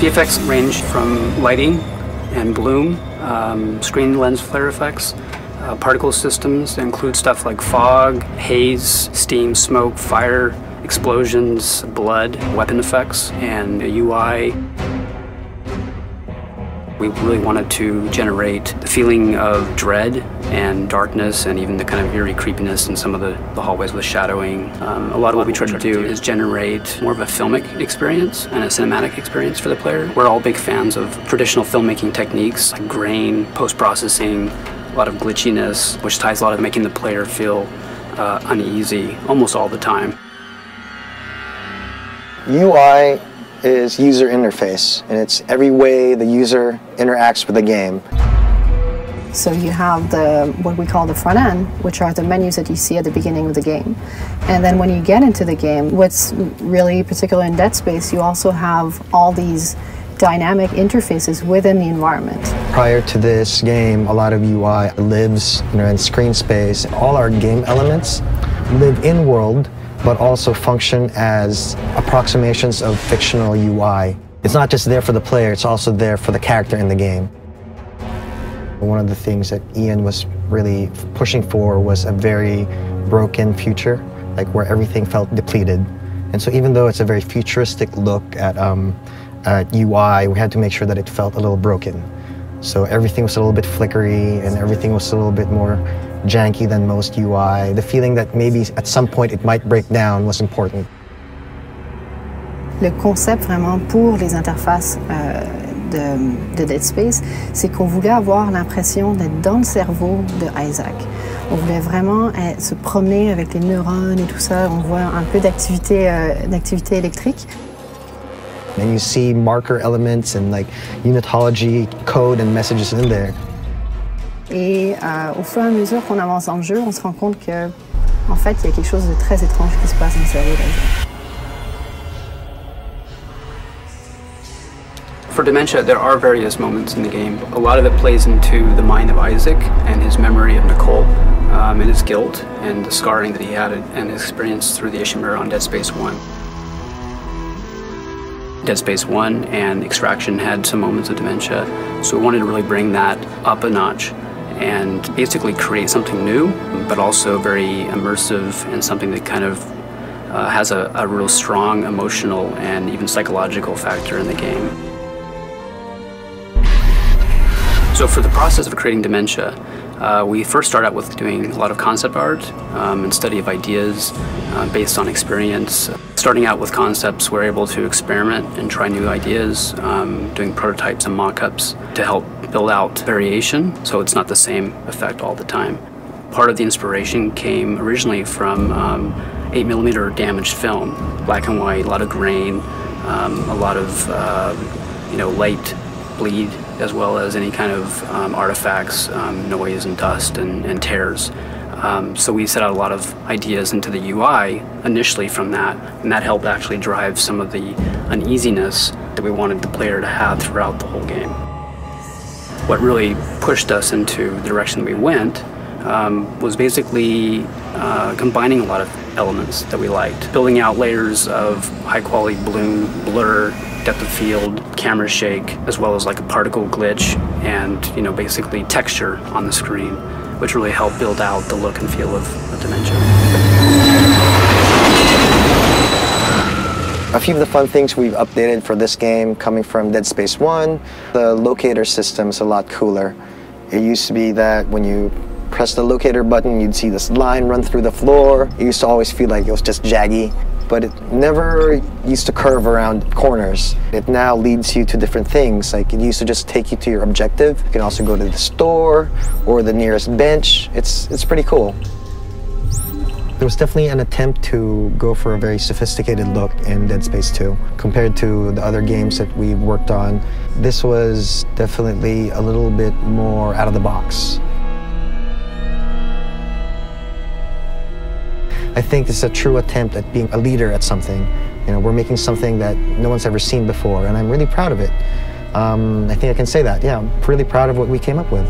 The effects range from lighting and bloom, screen lens flare effects, particle systems that include stuff like fog, haze, steam, smoke, fire, explosions, blood, weapon effects, and the UI. We really wanted to generate the feeling of dread and darkness and even the kind of eerie creepiness in some of the hallways with shadowing. A lot of what we try to do is generate more of a filmic experience and a cinematic experience for the player. We're all big fans of traditional filmmaking techniques like grain, post-processing, a lot of glitchiness, which ties a lot of making the player feel uneasy almost all the time. UI is user interface, and it's every way the user interacts with the game. So you have what we call the front end, which are the menus that you see at the beginning of the game. And then when you get into the game, what's really particular in Dead Space, you also have all these dynamic interfaces within the environment. Prior to this game, a lot of UI lives in screen space. All our game elements live in-world, but also function as approximations of fictional UI. It's not just there for the player, it's also there for the character in the game. One of the things that Ian was really pushing for was a very broken future, like where everything felt depleted. And so even though it's a very futuristic look at UI, we had to make sure that it felt a little broken. So everything was a little bit flickery and everything was a little bit more janky than most UI. The feeling that maybe at some point it might break down was important. Le concept vraiment pour les interfaces de Dead Space, c'est qu'on voulait avoir l'impression d'être dans le cerveau de Isaac. On voulait vraiment se promener avec les neurones et tout ça. On voit un peu d'activité électrique. And you see marker elements and like unitology code and messages in there. Et au fur et à mesure qu'on avance dans le jeu, on se rend compte que, en fait, il y a quelque chose de très étrange qui se passe dans le cerveau d'Isaac. For Dementia, there are various moments in the game. A lot of it plays into the mind of Isaac and his memory of Nicole, and his guilt and the scarring that he had and experienced through the Ishimura on Dead Space 1. Dead Space 1 and Extraction had some moments of dementia, so we wanted to really bring that up a notch and basically create something new, but also very immersive and something that kind of has a real strong emotional and even psychological factor in the game. So for the process of creating Dementia, we first start out with doing a lot of concept art and study of ideas based on experience. Starting out with concepts, we're able to experiment and try new ideas, doing prototypes and mock-ups to help build out variation, so it's not the same effect all the time. Part of the inspiration came originally from 8mm damaged film, black and white, a lot of grain, a lot of light bleed, as well as any kind of artifacts, noise and dust and tears. So we set out a lot of ideas into the UI initially from that, and that helped actually drive some of the uneasiness that we wanted the player to have throughout the whole game. What really pushed us into the direction we went was basically combining a lot of elements that we liked, building out layers of high-quality bloom, blur, depth of field, camera shake, as well as like a particle glitch and basically texture on the screen, which really helped build out the look and feel of Dementia. A few of the fun things we've updated for this game coming from Dead Space 1, the locator system is a lot cooler. It used to be that when you press the locator button, you'd see this line run through the floor. It used to always feel like it was just jaggy, but it never used to curve around corners. It now leads you to different things. Like it used to just take you to your objective. You can also go to the store or the nearest bench. It's pretty cool. There was definitely an attempt to go for a very sophisticated look in Dead Space 2 compared to the other games that we worked on. This was definitely a little bit more out of the box. I think this is a true attempt at being a leader at something. We're making something that no one's ever seen before, and I'm really proud of it. I think I can say that. Yeah, I'm really proud of what we came up with.